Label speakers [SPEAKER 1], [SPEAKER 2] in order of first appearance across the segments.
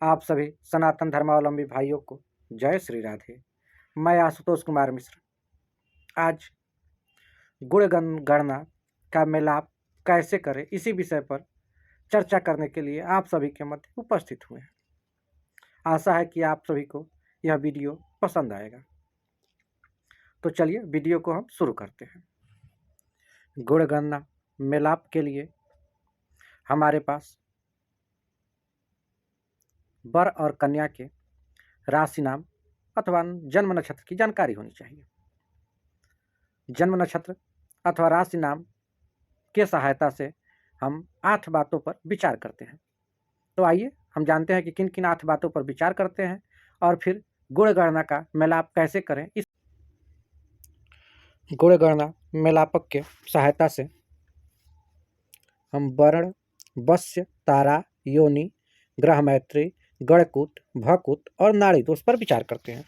[SPEAKER 1] आप सभी सनातन धर्मावलंबी भाइयों को जय श्री राधे। मैं आशुतोष कुमार मिश्र आज गुण गणना का मिलाप कैसे करें इसी विषय पर चर्चा करने के लिए आप सभी के मध्य उपस्थित हुए हैं। आशा है कि आप सभी को यह वीडियो पसंद आएगा। तो चलिए वीडियो को हम शुरू करते हैं। गुण गणना मिलाप के लिए हमारे पास वर और कन्या के राशि नाम अथवा जन्म नक्षत्र की जानकारी होनी चाहिए। जन्म नक्षत्र अथवा राशि नाम के सहायता से हम 8 बातों पर विचार करते हैं। तो आइए हम जानते हैं कि किन किन 8 बातों पर विचार करते हैं और फिर गुण गणना का मेलाप कैसे करें। इस गुण गणना मेलापक के सहायता से हम वर्ण, वश्य, तारा, योनि, ग्रह मैत्री, गणकूट, भकुट और नाड़ी दोष पर विचार करते हैं।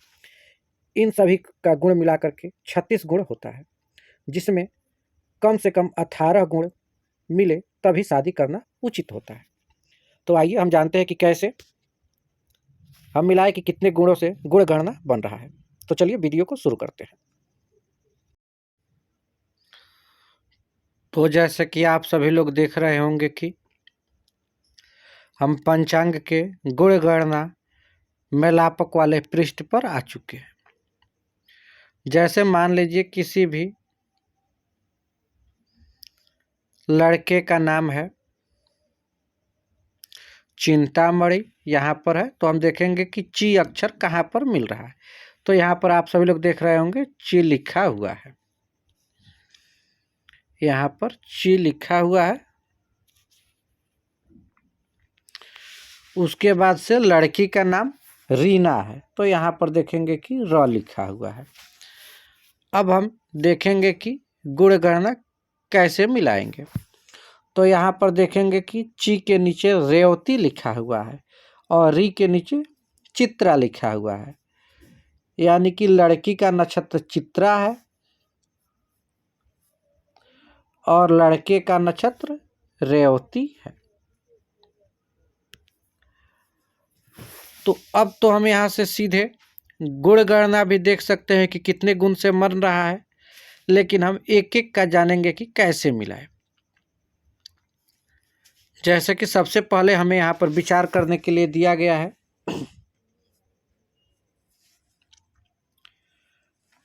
[SPEAKER 1] इन सभी का गुण मिलाकर के 36 गुण होता है, जिसमें कम से कम 18 गुण मिले तभी शादी करना उचित होता है। तो आइए हम जानते हैं कि कैसे हम मिलाए कि कितने गुणों से गुण गणना बन रहा है। तो चलिए वीडियो को शुरू करते हैं। तो जैसे कि आप सभी लोग देख रहे होंगे कि हम पंचांग के गुण गणना मेलापक वाले पृष्ठ पर आ चुके हैं। जैसे मान लीजिए किसी भी लड़के का नाम है चिंतामणि, यहाँ पर है, तो हम देखेंगे कि ची अक्षर कहाँ पर मिल रहा है। तो यहाँ पर आप सभी लोग देख रहे होंगे ची लिखा हुआ है, यहाँ पर ची लिखा हुआ है। उसके बाद से लड़की का नाम रीना है, तो यहाँ पर देखेंगे कि र लिखा हुआ है। अब हम देखेंगे कि गुण गणना कैसे मिलाएंगे। तो यहाँ पर देखेंगे कि ची के नीचे रेवती लिखा हुआ है और री के नीचे चित्रा लिखा हुआ है, यानी कि लड़की का नक्षत्र चित्रा है और लड़के का नक्षत्र रेवती है। तो अब तो हम यहाँ से सीधे गुण गणना भी देख सकते हैं कि कितने गुण से बन रहा है, लेकिन हम एक एक का जानेंगे कि कैसे मिलाए। जैसे कि सबसे पहले हमें यहाँ पर विचार करने के लिए दिया गया है,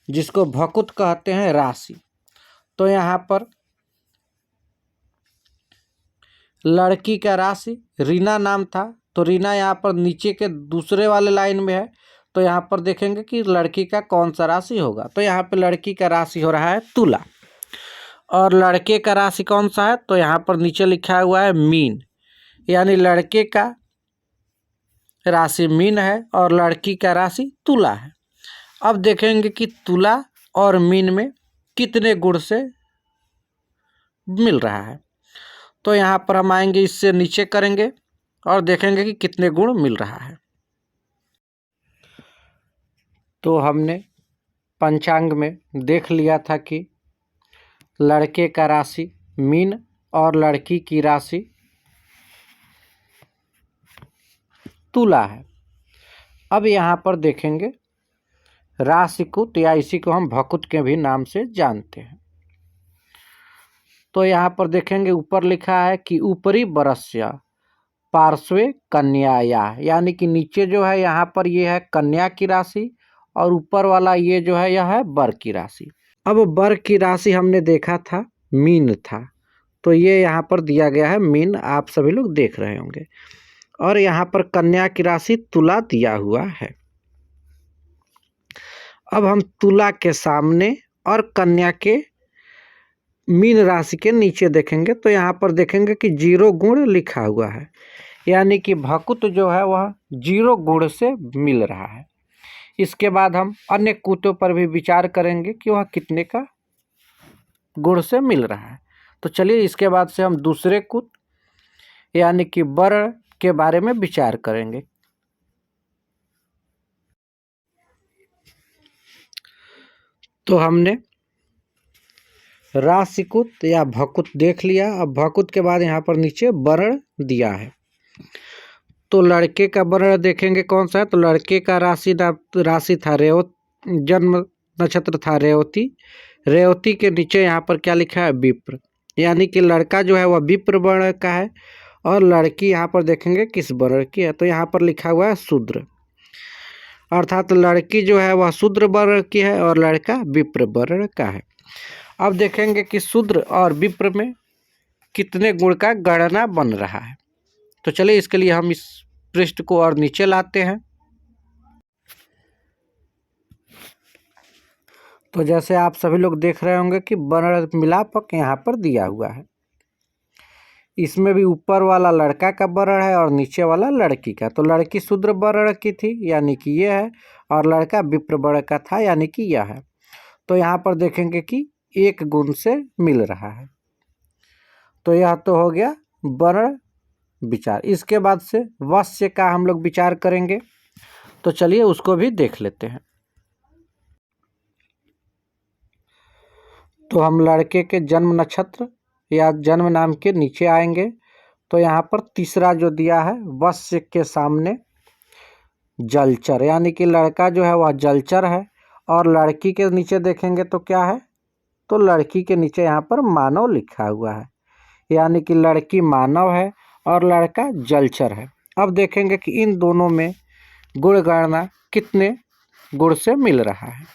[SPEAKER 1] जिसको भकुट कहते हैं, राशि। तो यहाँ पर लड़की का राशि रीना नाम था, तो रीना यहाँ पर नीचे के दूसरे वाले लाइन में है। तो यहाँ पर देखेंगे कि लड़की का कौन सा राशि होगा। तो यहाँ पे लड़की का राशि हो रहा है तुला और लड़के का राशि कौन सा है, तो यहाँ पर नीचे लिखा हुआ है मीन, यानी लड़के का राशि मीन है और लड़की का राशि तुला है। अब देखेंगे कि तुला और मीन में कितने गुण से मिल रहा है। तो यहाँ पर हम आएंगे, इससे नीचे करेंगे और देखेंगे कि कितने गुण मिल रहा है। तो हमने पंचांग में देख लिया था कि लड़के का राशि मीन और लड़की की राशि तुला है। अब यहाँ पर देखेंगे राशिकुट, या इसी को हम भकुट के भी नाम से जानते हैं। तो यहाँ पर देखेंगे ऊपर लिखा है कि ऊपरी बरस्य पार्श्वे कन्याया, यानी कि नीचे जो है यहाँ पर ये है कन्या की राशि और ऊपर वाला ये जो है यह है वर की राशि। अब वर की राशि हमने देखा था मीन था, तो ये यहाँ पर दिया गया है मीन, आप सभी लोग देख रहे होंगे। और यहाँ पर कन्या की राशि तुला दिया हुआ है। अब हम तुला के सामने और कन्या के मीन राशि के नीचे देखेंगे, तो यहाँ पर देखेंगे कि 0 गुण लिखा हुआ है, यानी कि भकुट जो है वह 0 गुण से मिल रहा है। इसके बाद हम अन्य कूटों पर भी विचार करेंगे कि वह कितने का गुण से मिल रहा है। तो चलिए इसके बाद से हम दूसरे कूट यानी कि वर्ण के बारे में विचार करेंगे। तो हमने राशिकुट या भकुट देख लिया। अब भकुट के बाद यहाँ पर नीचे वर्ण दिया है। तो लड़के का वर्ण देखेंगे कौन सा है, तो लड़के का राशि था जन्म नक्षत्र था रेवती। रेवती के नीचे यहाँ पर क्या लिखा है, विप्र, यानी कि लड़का जो है वह विप्र वर्ण का है और लड़की यहाँ पर देखेंगे किस वर्ण की है, तो यहाँ पर लिखा हुआ है शूद्र, अर्थात लड़की जो है वह शूद्र वर्ण की है और लड़का विप्र वर्ण का है। अब देखेंगे कि शूद्र और विप्र में कितने गुण का गणना बन रहा है। तो चलिए इसके लिए हम इस पृष्ठ को और नीचे लाते हैं। तो जैसे आप सभी लोग देख रहे होंगे कि वर्ण मिलापक यहाँ पर दिया हुआ है। इसमें भी ऊपर वाला लड़का का वर्ण है और नीचे वाला लड़की का। तो लड़की शूद्र वर्ण की थी यानी कि ये है, और लड़का विप्र वर्ण का था यानी कि यह है। तो यहाँ पर देखेंगे कि एक गुण से मिल रहा है। तो यह तो हो गया वर्ण विचार। इसके बाद से वश्य का हम लोग विचार करेंगे, तो चलिए उसको भी देख लेते हैं। तो हम लड़के के जन्म नक्षत्र या जन्म नाम के नीचे आएंगे। तो यहाँ पर तीसरा जो दिया है वश्य के सामने जलचर, यानी कि लड़का जो है वह जलचर है, और लड़की के नीचे देखेंगे तो क्या है, तो लड़की के नीचे यहाँ पर मानव लिखा हुआ है, यानी कि लड़की मानव है और लड़का जलचर है। अब देखेंगे कि इन दोनों में गुण गणना कितने गुण से मिल रहा है,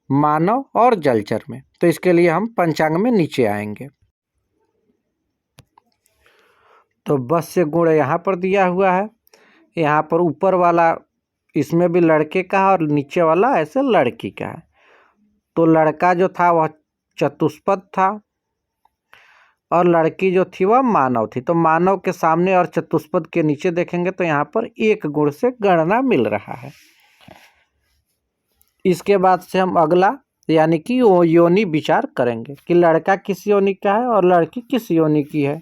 [SPEAKER 1] मानव और जलचर में। तो इसके लिए हम पंचांग में नीचे आएंगे। तो वश्य गुण यहाँ पर दिया हुआ है, यहाँ पर ऊपर वाला इसमें भी लड़के का है और नीचे वाला ऐसे लड़की का है। तो लड़का जो था वह चतुष्पद था और लड़की जो थी वह मानव थी। तो मानव के सामने और चतुष्पद के नीचे देखेंगे तो यहाँ पर एक गुण से गणना मिल रहा है। इसके बाद से हम अगला यानी कि योनि विचार करेंगे कि लड़का किस योनि का है और लड़की किस योनि की है,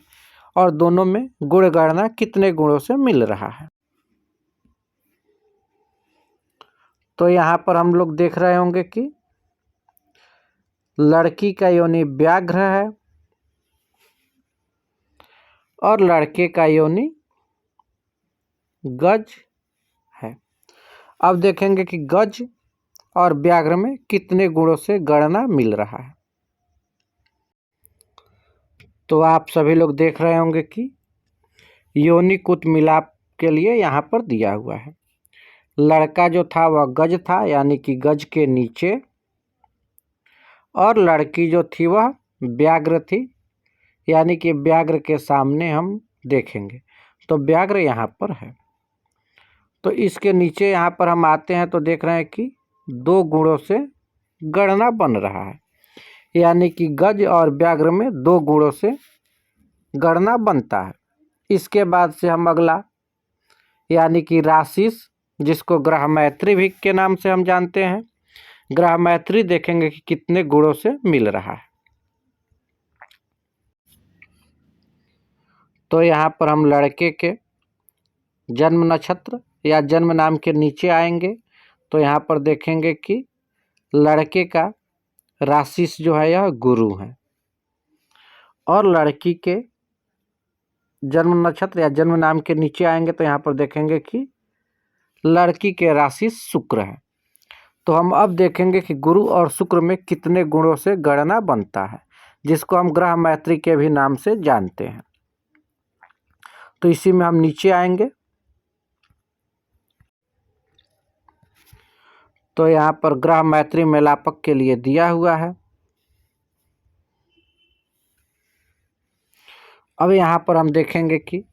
[SPEAKER 1] और दोनों में गुण गणना कितने गुणों से मिल रहा है। तो यहाँ पर हम लोग देख रहे होंगे कि लड़की का योनि व्याघ्र है और लड़के का योनि गज है। अब देखेंगे कि गज और व्याघ्र में कितने गुणों से गणना मिल रहा है। तो आप सभी लोग देख रहे होंगे कि योनि कुत मिलाप के लिए यहाँ पर दिया हुआ है। लड़का जो था वह गज था यानी कि गज के नीचे, और लड़की जो थी वह व्याघ्र थी यानी कि व्याघ्र के सामने हम देखेंगे। तो व्याघ्र यहाँ पर है। तो इसके नीचे यहाँ पर हम आते हैं तो देख रहे हैं कि दो गुणों से गणना बन रहा है, यानी कि गज और व्याघ्र में दो गुणों से गणना बनता है। इसके बाद से हम अगला यानी कि राशिस, जिसको ग्रह मैत्री भी के नाम से हम जानते हैं, ग्रह मैत्री देखेंगे कि कितने गुणों से मिल रहा है। तो यहाँ पर हम लड़के के जन्म नक्षत्र या जन्म नाम के नीचे आएंगे तो यहाँ पर देखेंगे कि लड़के का राशिस जो है यह गुरु है, और लड़की के जन्म नक्षत्र या जन्म नाम के नीचे आएंगे तो यहाँ पर देखेंगे कि लड़की के राशिस शुक्र है। तो हम अब देखेंगे कि गुरु और शुक्र में कितने गुणों से गणना बनता है, जिसको हम ग्रह मैत्री के भी नाम से जानते हैं। तो इसी में हम नीचे आएंगे तो यहाँ पर ग्रह मैत्री मेलापक के लिए दिया हुआ है। अब यहाँ पर हम देखेंगे कि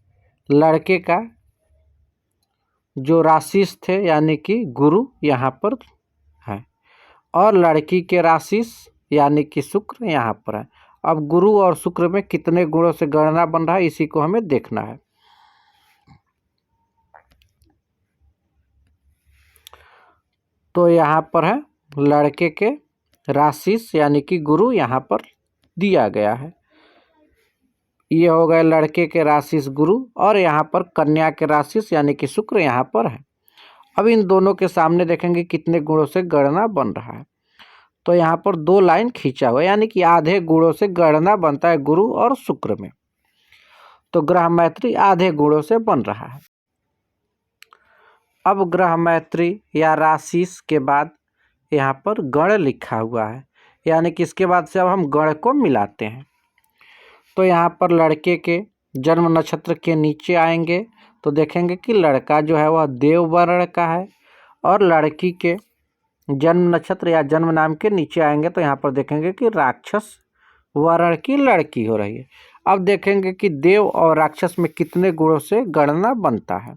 [SPEAKER 1] लड़के का जो राशिस थे यानी कि गुरु यहाँ पर है, और लड़की के राशिस यानी कि शुक्र यहाँ पर है। अब गुरु और शुक्र में कितने गुणों से गणना बन रहा है इसी को हमें देखना है। तो यहाँ पर है लड़के के राशिस यानी कि गुरु यहाँ पर दिया गया है। ये हो गए लड़के के राशिस गुरु, और यहाँ पर कन्या के राशिस यानी कि शुक्र यहाँ पर है। अब इन दोनों के सामने देखेंगे कितने गुणों से गणना बन रहा है। तो यहाँ पर दो लाइन खींचा हुआ यानी कि आधे गुणों से गणना बनता है गुरु और शुक्र में। तो ग्रह मैत्री आधे गुणों से बन रहा है। अब ग्रह मैत्री या राशिस के बाद यहाँ पर गण लिखा हुआ है, यानी कि इसके बाद से अब हम गण को मिलाते हैं। तो यहाँ पर लड़के के जन्म नक्षत्र के नीचे आएंगे तो देखेंगे कि लड़का जो है वह देव वर्ण का है, और लड़की के जन्म नक्षत्र या जन्म नाम के नीचे आएंगे तो यहाँ पर देखेंगे कि राक्षस वर्ण की लड़की हो रही है। अब देखेंगे कि देव और राक्षस में कितने गुणों से गणना बनता है।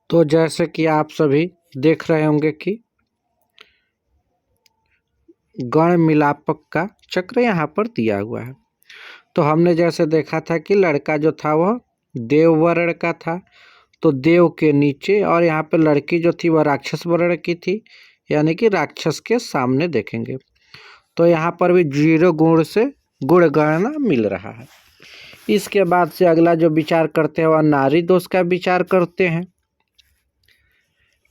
[SPEAKER 1] तो जैसे कि आप सभी देख रहे होंगे कि गण मिलापक का चक्र यहाँ पर दिया हुआ है। तो हमने जैसे देखा था कि लड़का जो था वह देव वर्ण का था, तो देव के नीचे, और यहाँ पर लड़की जो थी वह राक्षस वर्ण की थी, यानी कि राक्षस के सामने देखेंगे। तो यहाँ पर भी 0 गुण से गुण गणना मिल रहा है। इसके बाद से अगला जो विचार करते हैं वह नारी दोष का विचार करते हैं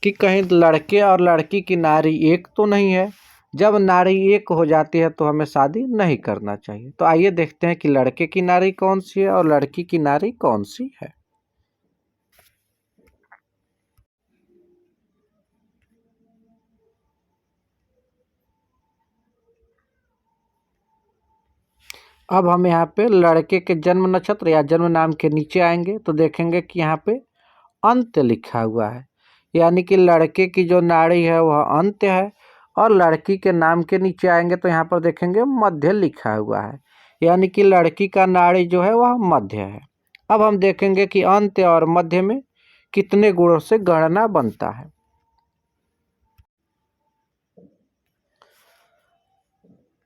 [SPEAKER 1] कि कहीं लड़के और लड़की की नारी एक तो नहीं है। जब नारी एक हो जाती है तो हमें शादी नहीं करना चाहिए। तो आइए देखते हैं कि लड़के की नारी कौन सी है और लड़की की नारी कौन सी है। अब हम यहाँ पे लड़के के जन्म नक्षत्र या जन्म नाम के नीचे आएंगे तो देखेंगे कि यहाँ पे अंत लिखा हुआ है, यानी कि लड़के की जो नाड़ी है वह अंत है, और लड़की के नाम के नीचे आएंगे तो यहाँ पर देखेंगे मध्य लिखा हुआ है, यानी कि लड़की का नाड़ी जो है वह मध्य है। अब हम देखेंगे कि अंत और मध्य में कितने गुणों से गणना बनता है।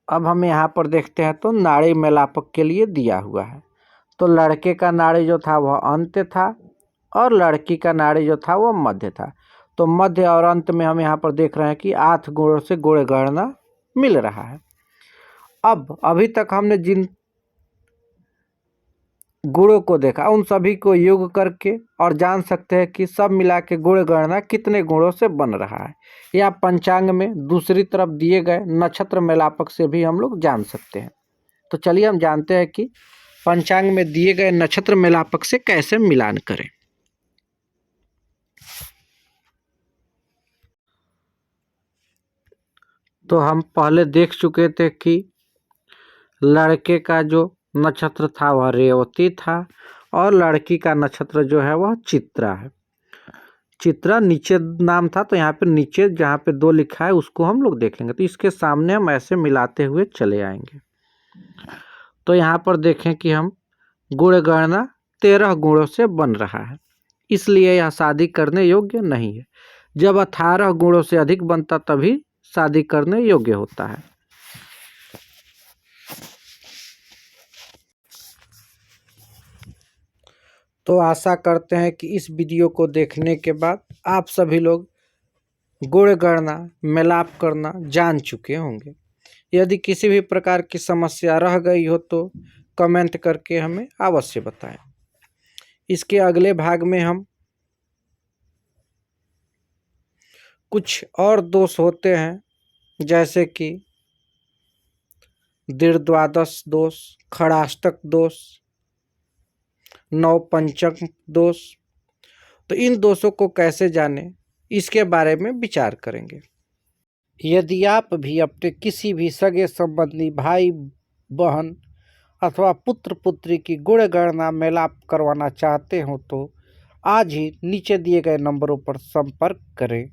[SPEAKER 1] अब हम यहाँ पर देखते हैं तो नाड़ी मेलापक के लिए दिया हुआ है। तो लड़के का नाड़ी जो था वह अंत्य था और लड़की का नाड़ी जो था वह मध्य था। तो मध्य और अंत में हम यहाँ पर देख रहे हैं कि 8 गुणों से गुण गणना मिल रहा है। अब अभी तक हमने जिन गुणों को देखा उन सभी को योग करके और जान सकते हैं कि सब मिला के गुण गणना कितने गुणों से बन रहा है, या पंचांग में दूसरी तरफ दिए गए नक्षत्र मेलापक से भी हम लोग जान सकते हैं। तो चलिए हम जानते हैं कि पंचांग में दिए गए नक्षत्र मेलापक से कैसे मिलान करें। तो हम पहले देख चुके थे कि लड़के का जो नक्षत्र था वह रेवती था और लड़की का नक्षत्र जो है वह चित्रा है। चित्रा नीचे नाम था, तो यहाँ पे नीचे जहाँ पे 2 लिखा है उसको हम लोग देखेंगे। तो इसके सामने हम ऐसे मिलाते हुए चले आएंगे। तो यहाँ पर देखें कि हम गुण गणना 13 गुणों से बन रहा है, इसलिए यह शादी करने योग्य नहीं है। जब 18 गुणों से अधिक बनता तभी शादी करने योग्य होता है। तो आशा करते हैं कि इस वीडियो को देखने के बाद आप सभी लोग गुण गणना मेलाप करना जान चुके होंगे। यदि किसी भी प्रकार की समस्या रह गई हो तो कमेंट करके हमें अवश्य बताएं। इसके अगले भाग में हम कुछ और दोष होते हैं, जैसे कि दीर्घद्वादश दोष, खड़ाष्टक दोष, नवपंचक दोष, तो इन दोषों को कैसे जानें इसके बारे में विचार करेंगे। यदि आप भी अपने किसी भी सगे संबंधी भाई बहन अथवा पुत्र पुत्री की गुण गणना मेलाप करवाना चाहते हो तो आज ही नीचे दिए गए नंबरों पर संपर्क करें।